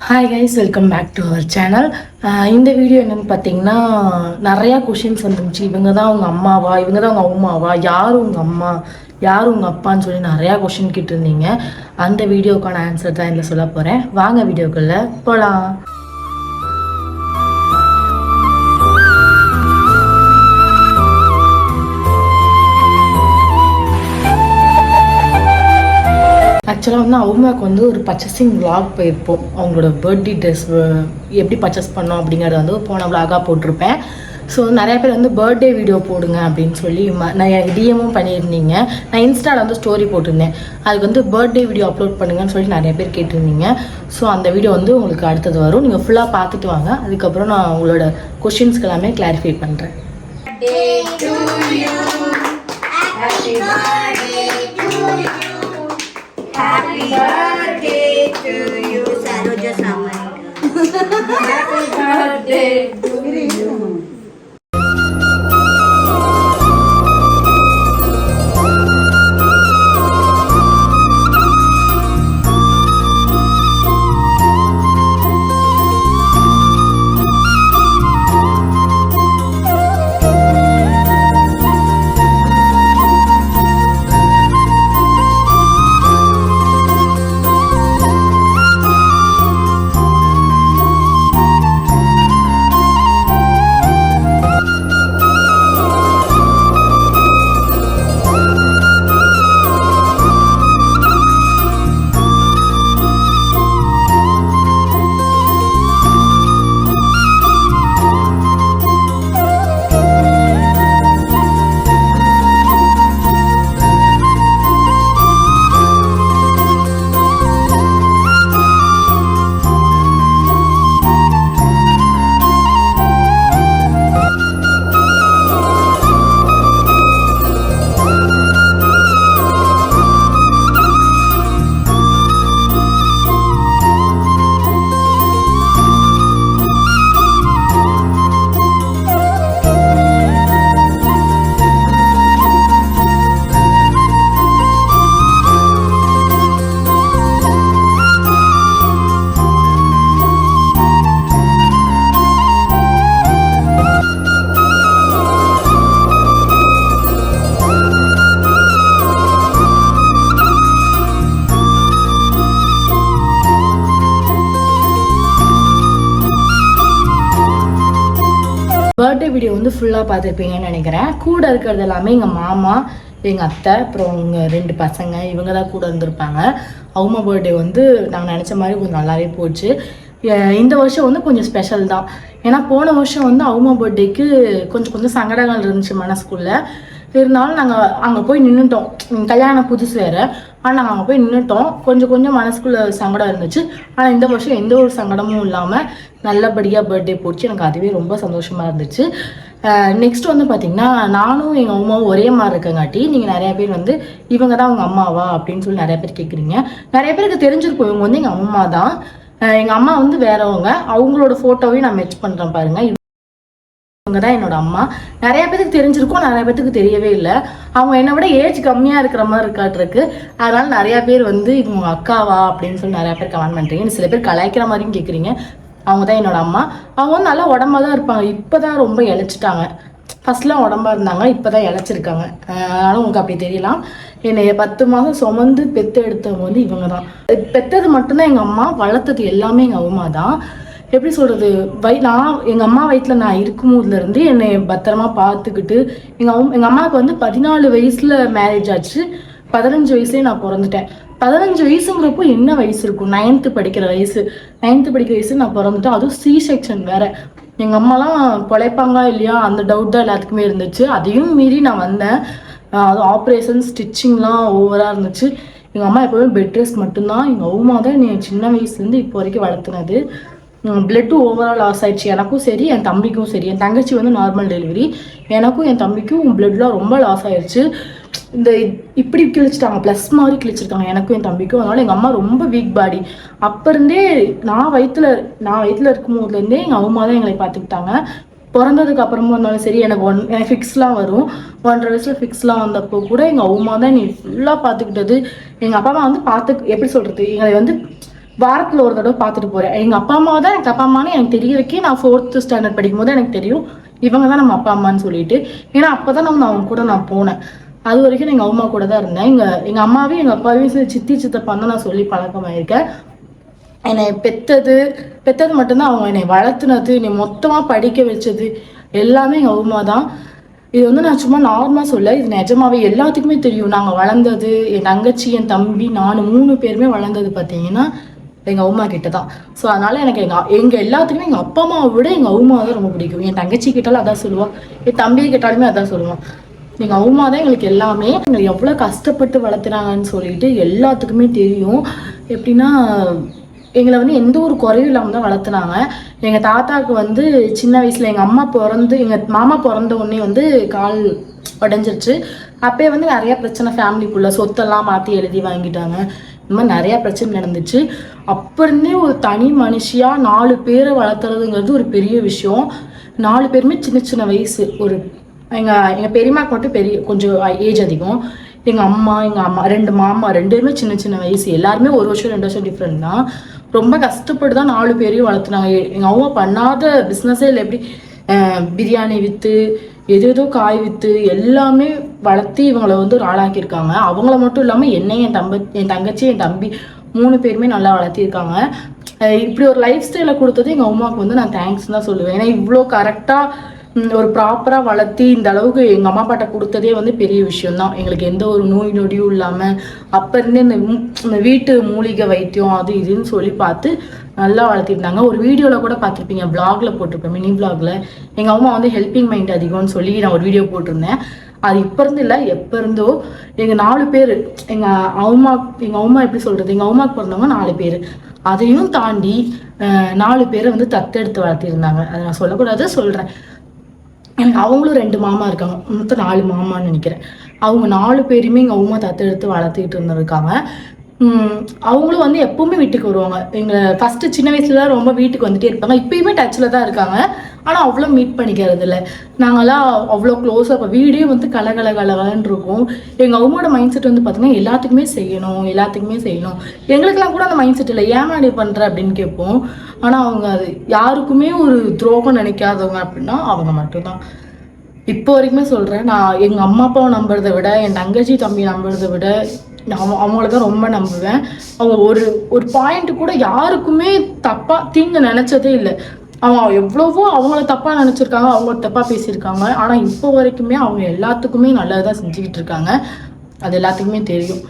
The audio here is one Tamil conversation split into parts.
Hi guys, welcome back to our channel. இந்த வீடியோ என்னென்னு பார்த்தீங்கன்னா, நிறையா கொஷின்ஸ் வந்துருந்துச்சு. இவங்க தான் உங்கள் அம்மாவா, இவங்க தான் உங்கள் அம்மாவா, யார் உங்கள் அம்மா, யார் உங்கள் அப்பான்னு சொல்லி நிறையா கொஷின் கேட்டிருந்தீங்க. அந்த வீடியோக்கான ஆன்சர் தான் இதில் சொல்ல போகிறேன். வாங்க வீடியோக்குள்ளே போகலாம். ஆக்சுவலாக வந்து அவங்களுக்கு வந்து ஒரு பர்ச்சேசிங் விளாக் போயிருப்போம். அவங்களோட பர்த்டே ட்ரெஸ் எப்படி பர்ச்சேஸ் பண்ணோம் அப்படிங்கிறத வந்து போன விளாகாக போட்டிருப்பேன். ஸோ நிறைய பேர் வந்து பர்த்டே வீடியோ போடுங்க அப்படின்னு சொல்லி நிறைய டிஎம்மும் பண்ணியிருந்தீங்க. நான் இன்ஸ்டாவில் வந்து ஸ்டோரி போட்டிருந்தேன், அதுக்கு வந்து பர்த்டே வீடியோ அப்லோட் பண்ணுங்கன்னு சொல்லி நிறைய பேர் கேட்டிருந்தீங்க. ஸோ அந்த வீடியோ வந்து உங்களுக்கு அடுத்தது வரும். நீங்கள் ஃபுல்லாக பார்த்துட்டு வாங்க. அதுக்கப்புறம் நான் உங்களோட கொஷின்ஸ்க்கு எல்லாமே கிளாரிஃபை பண்ணுறேன். Happy birthday to you, Saroja Samant. Happy birthday to you. Birthday video வந்து ஃபுல்லாக பார்த்துருப்பீங்கன்னு நினைக்கிறேன். கூட இருக்கிறது எல்லாமே எங்கள் மாமா, எங்கள் அத்தை, அப்புறம் அவங்க 2 பசங்க, இவங்க தான் கூட இருந்திருப்பாங்க. அவங்க பர்த்டே வந்து நாங்கள் நினச்ச மாதிரி கொஞ்சம் நல்லாவே போச்சு. இந்த வருஷம் வந்து கொஞ்சம் ஸ்பெஷல் தான். ஏன்னா போன வருஷம் வந்து அவங்க பர்த்டேக்கு கொஞ்சம் சங்கடங்கள் இருந்துச்சு மனசுக்குள்ளே. இருந்தாலும் நாங்கள் அங்கே போய் நின்றுட்டோம். கல்யாணம் புதுசு வேறு, ஆனால் நாங்கள் அங்கே போய் நின்றுட்டோம். கொஞ்சம் மனசுக்குள்ளே சங்கடம் இருந்துச்சு. ஆனால் இந்த வருஷம் எந்த ஒரு சங்கடமும் இல்லாமல் நல்லபடியாக பர்த்டே போச்சு. எனக்கு அதுவே ரொம்ப சந்தோஷமாக இருந்துச்சு. நெக்ஸ்ட் வந்து பார்த்திங்கன்னா, நானும் எங்கள் அம்மாவும் ஒரே மாதிரி இருக்கங்காட்டி நீங்கள் நிறையா பேர் வந்து இவங்க தான் உங்கள் அம்மாவா அப்படின்னு சொல்லி நிறைய பேர் கேட்குறீங்க. நிறைய பேருக்கு தெரிஞ்சிருக்கும் இவங்க வந்து எங்கள் அம்மா தான். எங்கள் அம்மா வந்து வேறவங்க. அவங்களோட ஃபோட்டோவையும் நான் மெச் பண்ணுறேன் பாருங்கள். இவங்க தான் என்னோட அம்மா. நிறைய பேருக்கு தெரிஞ்சிருக்கும், நிறைய பேருக்கு தெரியவே இல்லை. அவங்க என்னை விட ஏஜ் கம்மியாக இருக்கிற மாதிரி இருக்காட்டிருக்கு. அதனால நிறையா பேர் வந்து இவங்க அக்காவா அப்படின்னு சொல்லி நிறையா பேர் கமெண்ட் பண்ணுறீங்க. சில பேர் கலாய்க்கிற மாதிரியும் கேட்குறீங்க. அவங்க தான் என்னோட அம்மா. அவங்க வந்து நல்லா உடம்பா தான் இருப்பாங்க. இப்போ தான் ரொம்ப இழைச்சிட்டாங்க. ஃபர்ஸ்ட்லாம் உடம்பா இருந்தாங்க, இப்போ தான் இழைச்சிருக்காங்க. அதனால உங்களுக்கு அப்படி தெரியலாம். என்னை 10 மாதம் சுமந்து பெற்று எடுத்தவங்க வந்து இவங்க தான். பெற்றது மட்டும்தான் எங்கள் அம்மா, வளர்த்தது எல்லாமே எங்கள் அம்மா தான். எப்படி சொல்கிறது, எங்கள் அம்மா வயிற்றில் நான் இருக்கும்போதுலேருந்து என்னை பத்திரமா பார்த்துக்கிட்டு எங்கள் அம்மாவுக்கு வந்து 14 வயசில் மேரேஜ் ஆச்சு. 15 வயசுலேயே நான் பிறந்துட்டேன். 15 வயசுங்கிறப்போ என்ன வயசு இருக்கும்? 9th படிக்கிற வயசு நான் பிறந்துட்டேன். அதுவும் சி செக்ஷன் வேறு. எங்கள் அம்மாலாம் பிழைப்பாங்க இல்லையா அந்த டவுட் தான் எல்லாத்துக்குமே இருந்துச்சு. அதையும் மீறி நான் வந்தேன். அது ஆப்ரேஷன் ஸ்டிச்சிங்லாம் ஓவராக இருந்துச்சு. எங்கள் அம்மா எப்போவுமே பெட் ரெஸ்ட் மட்டும்தான். எங்கள் அம்மா தான் என்னை சின்ன வயசுலேருந்து இப்போ வரைக்கும் வளர்த்துனது. பிளட்டு ஓவரால் லாஸ் ஆயிடுச்சு. எனக்கும் சரி, என் தம்பிக்கும் சரி. என் தங்கச்சி வந்து நார்மல் டெலிவரி. எனக்கும் என் தம்பிக்கும் பிளட்லாம் ரொம்ப லாஸ் ஆயிடுச்சு. இந்த இப்படி கிழிச்சிட்டாங்க, ப்ளஸ் மாதிரி கிழிச்சிருக்காங்க எனக்கும் என் தம்பிக்கும். அதனால எங்கள் அம்மா ரொம்ப வீக் பாடி. அப்போ இருந்தே நான் வயிற்றுல இருக்கும் போதுலேருந்தே எங்கள் அம்மா தான் எங்களை பார்த்துக்கிட்டாங்க. பிறந்ததுக்கு அப்புறமா இருந்தாலும் சரி, எனக்கு ஃபிக்ஸ்லாம் வரும். 1.5 வயசில் ஃபிக்ஸ்லாம் வந்தப்போ கூட எங்கள் அம்மா தான் நீ ஃபுல்லாக பார்த்துக்கிட்டது. எங்கள் அப்பா அம்மா வந்து எப்படி சொல்கிறது, எங்களை வந்து வாரத்தில் ஒரு தடவை பார்த்துட்டு போகிறேன். எங்கள் அப்பா அம்மா தான் எனக்கு அப்பா அம்மானு எனக்கு தெரிய வைக்கே நான் 4th ஸ்டாண்டர்ட் படிக்கும் போது எனக்கு தெரியும் இவங்க தான் நம்ம அப்பா அம்மான்னு சொல்லிட்டு. ஏன்னா அப்போ தான் அவங்க கூட நான் போனேன். அது வரைக்கும் எங்கள் அம்மா கூட தான் இருந்தேன். எங்கள் அம்மாவையும் எங்கள் அப்பாவையும் சித்தி சித்தப்பான்னு தான் நான் சொல்லி பழக்கமாயிருக்கேன். என்னை பெத்தது மட்டும்தான் அவங்க என்னை வளர்த்துனது, என்னை மொத்தமாக படிக்க வச்சது எல்லாமே எங்கள் அம்மா தான். இது வந்து நான் சும்மா நார்மலாக சொல்ல, இது நிஜமாவே எல்லாத்துக்குமே தெரியும். நாங்கள் வளர்ந்தது, என் தங்கச்சி என் தம்பி நான் 3 பேருமே வளர்ந்தது பார்த்தீங்கன்னா எங்கள் அம்மா கிட்ட தான். ஸோ அதனால் எனக்கு எங்கள் எல்லாத்துக்குமே எங்கள் அப்பா அம்மாவை விட எங்கள் அம்மா தான் ரொம்ப பிடிக்கும். என் தங்கச்சி கிட்டாலும் அதான் சொல்லுவாள், என் தம்பியை கிட்டாலுமே அதான் சொல்லுவான். எங்கள் அம்மா தான் எங்களுக்கு எல்லாமே. எங்களை எவ்வளோ கஷ்டப்பட்டு வளர்த்துறாங்கன்னு சொல்லிட்டு எல்லாத்துக்குமே தெரியும். எப்படின்னா எங்களை வந்து எந்த ஒரு குறையும் இல்லாமல் தான் வளர்த்துனாங்க. எங்கள் தாத்தாவுக்கு வந்து சின்ன வயசில் எங்கள் மாமா பிறந்த உடனே வந்து கால் உடஞ்சிருச்சு. அப்போயே வந்து நிறையா பிரச்சனை ஃபேமிலிக்குள்ளே, சொத்தெல்லாம் மாற்றி எழுதி வாங்கிட்டாங்க. இந்த மாதிரி நிறையா பிரச்சனை நடந்துச்சு. அப்போ இருந்தே ஒரு தனி மனுஷியாக 4 பேரை வளர்த்துறதுங்கிறது ஒரு பெரிய விஷயம். 4 பேருமே சின்ன சின்ன வயசு. எங்கள் பெரியம்மாக்கு மட்டும் கொஞ்சம் ஏஜ் அதிகம். எங்கள் அம்மா 2 மாமா 2 பேருமே சின்ன சின்ன வயசு. எல்லாருமே 1 வருஷம் 2 வருஷம் டிஃப்ரெண்ட் தான். ரொம்ப கஷ்டப்பட்டு தான் 4 பேரையும் வளர்த்துனாங்க. எங்கள் அம்மா பண்ணாத பிஸ்னஸே இல்லை. எப்படி பிரியாணி விற்று ஏதோ காய் விற்று எல்லாமே வளர்த்து இவங்களை வந்து ஒரு ஆளாக்கியிருக்காங்க. அவங்கள மட்டும் இல்லாமல் என்னையும் என் தங்கச்சி என் தம்பி 3 பேருமே நல்லா வளர்த்திருக்காங்க. இப்படி ஒரு லைஃப் ஸ்டைலை கொடுத்தது எங்கள் அம்மாவுக்கு வந்து நான் தேங்க்ஸ் தான் சொல்லுவேன். ஏன்னா இவ்வளோ கரெக்டாக ஒரு ப்ராப்பராக வளர்த்தி இந்த அளவுக்கு எங்கள் அம்மா அப்பாட்ட கொடுத்ததே வந்து பெரிய விஷயம்தான். எங்களுக்கு எந்த ஒரு நோய் நொடியும் இல்லாமல் அப்போ இருந்தே இந்த வீட்டு மூலிகை வைத்தியம் அது இதுன்னு சொல்லி பார்த்து நல்லா வளர்த்திருந்தாங்க. ஒரு வீடியோவில் கூட பார்த்துருப்பீங்க, வ்ளாகில் போட்டிருப்பேன், மினி வ்ளாகில். எங்கள் அம்மா வந்து ஹெல்பிங் மைண்ட் அதிகம்னு சொல்லி நான் ஒரு வீடியோ போட்டிருந்தேன். அது இப்போ இருந்து இல்லை, எப்போ இருந்தோ. எங்கள் 4 பேர் எங்கள் அம்மா எப்படி சொல்கிறது, எங்கள் அம்மாவுக்கு பிறந்தவங்க 4 பேர். அதையும் தாண்டி 4 பேரை வந்து தத்தெடுத்து வளர்த்திருந்தாங்க. அதை நான் சொல்லக்கூடாது, சொல்கிறேன். எனக்கு அவங்களும் 2 மாமா இருக்காங்க, மொத்தம் 4 மாமான்னு நினைக்கிறேன். அவங்க 4 பேருமே எங்கள் அம்மா தத்தெடுத்து வளர்த்துக்கிட்டு இருந்திருக்காங்க. அவங்களும் வந்து எப்பவுமே வீட்டுக்கு வருவாங்க. எங்கள் ஃபஸ்ட்டு சின்ன வயசுலலாம் ரொம்ப வீட்டுக்கு வந்துட்டே இருப்பாங்க. இப்பயுமே டச்சில் தான் இருக்காங்க. ஆனால் அவ்வளோ மீட் பண்ணிக்கிறது இல்லை. நாங்களாம் அவ்வளோ க்ளோஸாக இப்போ வீடே வந்து கலகலன்னு இருக்கும். எங்கள் அம்மாவோட மைண்ட் செட் வந்து பார்த்தீங்கன்னா எல்லாத்துக்குமே செய்யணும். எங்களுக்கெல்லாம் கூட அந்த மைண்ட் செட் இல்லை. ஏன் அப்படி பண்ணுற அப்படின்னு கேட்போம். ஆனால் அவங்க அது யாருக்குமே ஒரு துரோகம் நினைக்காதவங்க அப்படின்னா அவங்க மட்டும்தான். இப்போ வரைக்குமே சொல்கிறேன், நான் எங்கள் அம்மா அப்பாவை நம்புறதை விட என் தங்கச்சி தம்பி நம்புறதை விட அவங்கள தான் ரொம்ப நம்புவேன். அவங்க ஒரு பாயிண்ட் கூட யாருக்குமே தப்பாக தீங்கு நினச்சதே இல்லை. அவங்க எவ்வளவோ அவங்கள தப்பாக நினச்சிருக்காங்க, அவங்கள தப்பாக பேசியிருக்காங்க. ஆனால் இப்போ வரைக்குமே அவங்க எல்லாத்துக்குமே நல்லதாக செஞ்சுக்கிட்டு இருக்காங்க. அது எல்லாத்துக்குமே தெரியும்.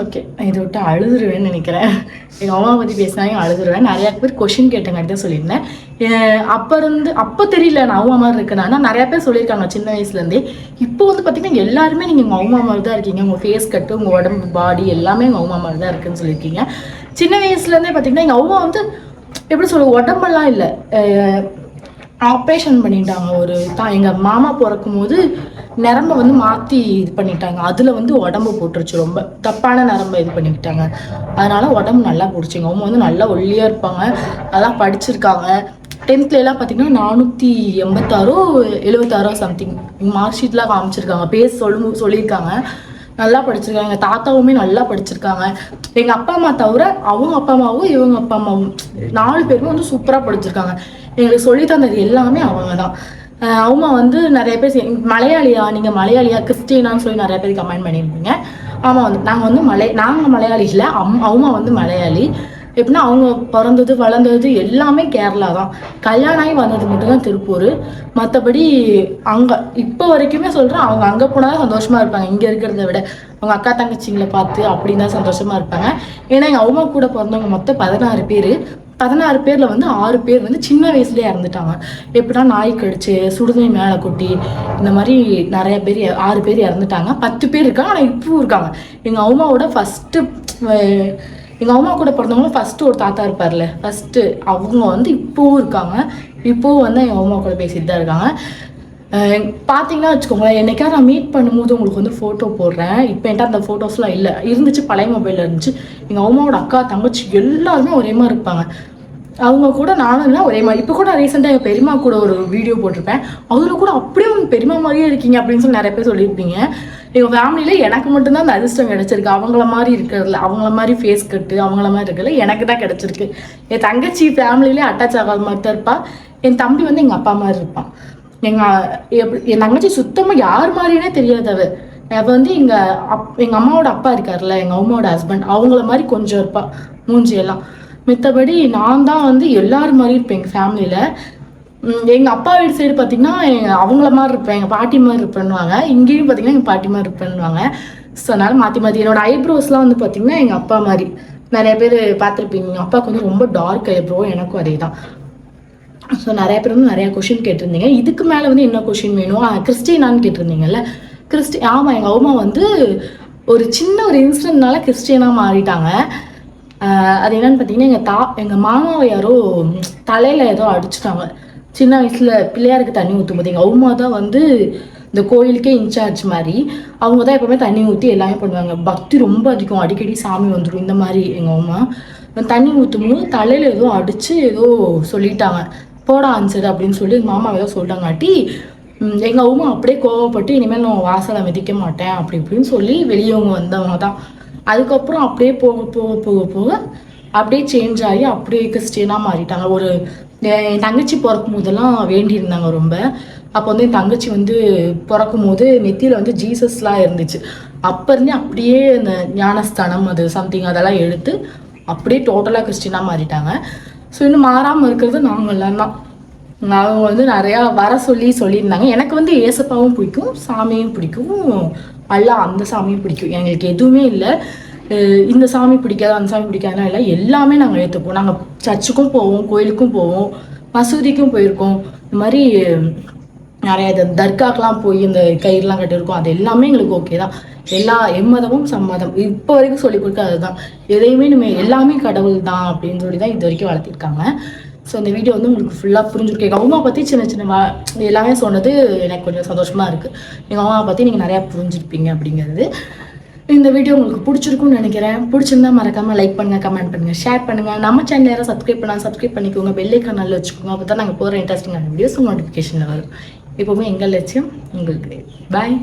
ஓகே, இதை விட்டு அழுதுருவேன்னு நினைக்கிறேன். எங்கள் அம்மா பற்றி பேசினாங்க அழுதுருவேன். நிறையா பேர் கொஷின் கேட்டங்காட்டி தான் சொல்லியிருந்தேன். அப்போ தெரியல நான் அம்மா மாதிரி இருக்கேன். ஆனால் நிறையா பேர் சொல்லியிருக்காங்க சின்ன வயசுலேருந்தே. இப்போ வந்து பார்த்திங்கன்னா எல்லாருமே நீங்கள் எங்கள் அம்மா மாதிரி தான் இருக்கீங்க. உங்கள் ஃபேஸ் கட்டு, உங்கள் உடம்பு, பாடி எல்லாமே எங்கள் அம்மா மாதிரி தான் இருக்குன்னு சொல்லியிருக்கீங்க. சின்ன வயசுலேருந்தே பார்த்திங்கன்னா எங்கள் அம்மா வந்து எப்படி சொல்ல, உடம்பெல்லாம் இல்லை, ஆப்ரேஷன் பண்ணிட்டாங்க. எங்கள் மாமா பிறக்கும் போது நரம்பை வந்து மாற்றி இது பண்ணிட்டாங்க. அதில் வந்து உடம்பு போட்டுருச்சு, ரொம்ப தப்பான நரம்பை இது பண்ணிக்கிட்டாங்க. அதனால உடம்பு நல்லா போட்டுச்சு. எங்கள் அம்மா வந்து நல்லா ஒல்லியாக இருப்பாங்க, அதெல்லாம் படிச்சிருக்காங்க. 10th பார்த்தீங்கன்னா 486 76 சம்திங் மார்க் ஷீட்லாம் காமிச்சிருக்காங்க. சொல்லியிருக்காங்க. நல்லா படிச்சிருக்காங்க. எங்கள் தாத்தாவுமே நல்லா படிச்சிருக்காங்க. எங்கள் அப்பா அம்மா தவிர அவங்க அப்பா அம்மாவும் இவங்க அப்பா அம்மாவும் 4 பேருமே வந்து சூப்பராக படிச்சிருக்காங்க. எங்களுக்கு சொல்லி தந்தது எல்லாமே அவங்க தான். அவங்க வந்து நிறைய பேர் மலையாளியா, நீங்கள் மலையாளியா கிறிஸ்டினான்னு சொல்லி நிறைய பேர் கமெண்ட் பண்ணியிருந்தீங்க. ஆமாம், வந்து நாங்கள் மலையாளி இல்லை, அவங்க வந்து மலையாளி. எப்படின்னா அவங்க பிறந்தது வளர்ந்தது எல்லாமே கேரளா தான். கல்யாணம் ஆகி வந்தது மட்டும்தான் திருப்பூர். மற்றபடி அங்கே இப்போ வரைக்குமே சொல்கிறேன், அவங்க அங்கே போனால் தான் சந்தோஷமாக இருப்பாங்க இங்கே இருக்கிறத விட. அவங்க அக்கா தங்கச்சிங்களை பார்த்து அப்படின்னு தான் சந்தோஷமாக இருப்பாங்க. ஏன்னா எங்கள் அம்மா கூட பிறந்தவங்க மொத்தம் 16 பேர். 16 பேரில் வந்து 6 பேர் வந்து சின்ன வயசுலேயே இறந்துட்டாங்க. எப்படின்னா நாய் கடிச்சு, சுடுதண்ணி மேலே கொட்டி, இந்த மாதிரி நிறைய பேர் 6 பேர் இறந்துட்டாங்க. 10 பேர் இருக்காங்க, ஆனால் இப்பவும் இருக்காங்க. எங்கள் அம்மா கூட பிறந்தவங்களும் ஃபஸ்ட்டு ஒரு தாத்தா இருப்பார்ல, ஃபஸ்ட்டு அவங்க வந்து இப்போவும் இருக்காங்க. இப்போவும் வந்து எங்கள் அம்மா கூட பேசிட்டு தான் இருக்காங்க. பார்த்தீங்கன்னா வச்சுக்கோங்களேன், என்னைக்காவது நான் மீட் பண்ணும்போது உங்களுக்கு வந்து ஃபோட்டோ போடுறேன். இப்போ என்கிட்ட அந்த ஃபோட்டோஸ்லாம் இல்லை, இருந்துச்சு, பழைய மொபைலில் இருந்துச்சு. எங்கள் அம்மாவோட அக்கா தங்கச்சி எல்லாருமே ஒரே மாதிரி இருப்பாங்க. அவங்க கூட நானும் இல்லை ஒரே மாதிரி. இப்போ கூட ரீசெண்டாக எங்கள் பெரியம்மா கூட ஒரு வீடியோ போட்டிருப்பேன். அதில் கூட அப்படியே உங்கள் பெரியம்மா மாதிரியே இருக்கீங்க அப்படின்னு சொல்லி நிறைய பேர் சொல்லியிருப்பீங்க. எங்கள் ஃபேமிலியில் எனக்கு மட்டும்தான் அந்த அதிர்ஷ்டம் கிடச்சிருக்கு. அவங்கள மாதிரி இருக்கிறதுல, அவங்கள மாதிரி ஃபேஸ் கட்டு அவங்கள மாதிரி இருக்கிறதுல எனக்கு தான் கிடச்சிருக்கு. என் தங்கச்சி ஃபேமிலியிலே அட்டாச் ஆகாத மாதிரி தான் இருப்பாள். என் தம்பி வந்து எங்கள் அப்பா மாதிரி இருப்பான். என் தங்கச்சி சுத்தமாக யார் மாதிரினே தெரியாது. அவள் வந்து எங்கள் அம்மாவோட அப்பா இருக்கார்ல, எங்கள் அம்மாவோட ஹஸ்பண்ட், அவங்கள மாதிரி கொஞ்சம் இருப்பாள் மூஞ்சியெல்லாம். மித்தபடி நான் தான் வந்து எல்லாரும் மாதிரி இருப்பேன் எங்கள் ஃபேமிலியில். எங்கள் அப்பா வீடு சைடு பார்த்திங்கன்னா அவங்கள மாதிரி இருப்பேன், எங்கள் பாட்டி மாதிரி இருப்பேன்னுவாங்க. இங்கேயும் பார்த்திங்கன்னா எங்கள் பாட்டி மாதிரி இருப்பேன்னுவாங்க. ஸோ அதனால் மாற்றி மாற்றி என்னோடய ஐப்ரோஸ்லாம் வந்து பார்த்திங்கன்னா எங்கள் அப்பா மாதிரி நிறைய பேர் பார்த்துருப்பீங்க. எங்கள் அப்பாவுக்கு வந்து ரொம்ப டார்க் ஐப்ரோ, எனக்கும் அதே தான். ஸோ நிறைய பேர் வந்து நிறையா கொஷின் கேட்டிருந்தீங்க. இதுக்கு மேலே வந்து என்ன கொஷின் வேணும், கிறிஸ்டினான்னு கேட்டிருந்தீங்கல்ல. ஆமாம், எங்கள் அம்மா வந்து ஒரு சின்ன ஒரு இன்சிடென்ட்னால கிறிஸ்டியனாக மாறிட்டாங்க. அது என்னன்னு பார்த்தீங்கன்னா எங்கள் மாமாவை யாரோ தலையில் ஏதோ அடிச்சுட்டாங்க சின்ன வயசில். பிள்ளையாருக்கு தண்ணி ஊற்றும் போது எங்கள் அம்மா தான் வந்து இந்த கோயிலுக்கே இன்சார்ஜ் மாதிரி. அவங்க தான் எப்போவுமே தண்ணி ஊற்றி எல்லாமே பண்ணுவாங்க. பக்தி ரொம்ப அதிகம், அடிக்கடி சாமி வந்துடும். இந்த மாதிரி எங்கள் அம்மா தண்ணி ஊற்றும் போது தலையில் ஏதோ அடித்து ஏதோ சொல்லிட்டாங்க, போடா ஆன்சர் அப்படின்னு சொல்லி எங்கள் மாமா ஏதோ சொல்லிட்டாங்காட்டி எங்கள் அம்மா அப்படியே கோவப்பட்டு இனிமேல் நான் வாசலை மிதிக்க மாட்டேன் அப்படி இப்படின்னு சொல்லி வெளியவங்க வந்தவங்க தான். அதுக்கப்புறம் அப்படியே போக போக போக போக அப்படியே சேஞ்ச் ஆகி அப்படியே கிறிஸ்டியனாக மாறிட்டாங்க. என் தங்கச்சி பிறக்கும் போதெல்லாம் வேண்டியிருந்தாங்க ரொம்ப. அப்போ வந்து என் தங்கச்சி வந்து பிறக்கும் போது நெத்தியில் வந்து ஜீசஸ்லாம் இருந்துச்சு. அப்போ இருந்தே அப்படியே இந்த ஞானஸ்தானம் அது சம்திங் அதெல்லாம் எடுத்து அப்படியே டோட்டலாக கிறிஸ்டியனாக மாறிட்டாங்க. ஸோ இன்னும் மாறாமல் இருக்கிறது நாங்கள் எல்லாம் தான். அவங்க வந்து நிறையா வர சொல்லியிருந்தாங்க. எனக்கு வந்து ஏசப்பாவும் பிடிக்கும், சாமியும் பிடிக்கும், அல்லா அந்த சாமியும் பிடிக்கும். எங்களுக்கு எதுவுமே இல்லை இந்த சாமி பிடிக்காது அந்த சாமி பிடிக்காதுலாம் இல்லை, எல்லாமே நாங்கள் ஏற்றுப்போம். நாங்கள் சர்ச்சுக்கும் போவோம், கோயிலுக்கும் போவோம், மசூதிக்கும் போயிருக்கோம். இந்த மாதிரி நிறைய தர்காக்கெலாம் போய் இந்த கயிறுலாம் கட்டியிருக்கோம். அது எல்லாமே எங்களுக்கு ஓகே தான். எல்லா எம்மதமும் சம்மதம் இப்போ வரைக்கும் சொல்லிக் கொடுக்காது தான். எதையுமே நம்ம எல்லாமே கடவுள் தான் அப்படின்னு சொல்லி தான் இது வரைக்கும் வளர்த்திருக்காங்க. ஸோ இந்த வீடியோ வந்து உங்களுக்கு ஃபுல்லாக புரிஞ்சுருக்கு. எங்கள் அம்மா பற்றி சின்ன சின்ன எல்லாமே சொன்னது எனக்கு கொஞ்சம் சந்தோஷமாக இருக்குது. எங்கள் அம்மா பற்றி நீங்கள் நிறையா புரிஞ்சுருப்பீங்க அப்படிங்கிறது. இந்த வீடியோ உங்களுக்கு பிடிச்சிருக்கும்னு நினைக்கிறேன். பிடிச்சிருந்தா மறக்காமல் லைக் பண்ணுங்கள், கமெண்ட் பண்ணுங்கள், ஷேர் பண்ணுங்கள். நம்ம சேனல் யாரும் சப்ஸ்கிரைப் பண்ணிக்கோங்க, பெல் ஐக்கான் வச்சுக்கோங்க. அப்போ தான் நாங்கள் போகிற இன்ட்ரெஸ்டிங்கான வீடியோஸ் நோட்டிஃபிகேஷனில் வரும். எப்போவுமே எங்கள் லட்சியம் உங்களுக்கு. பாய்.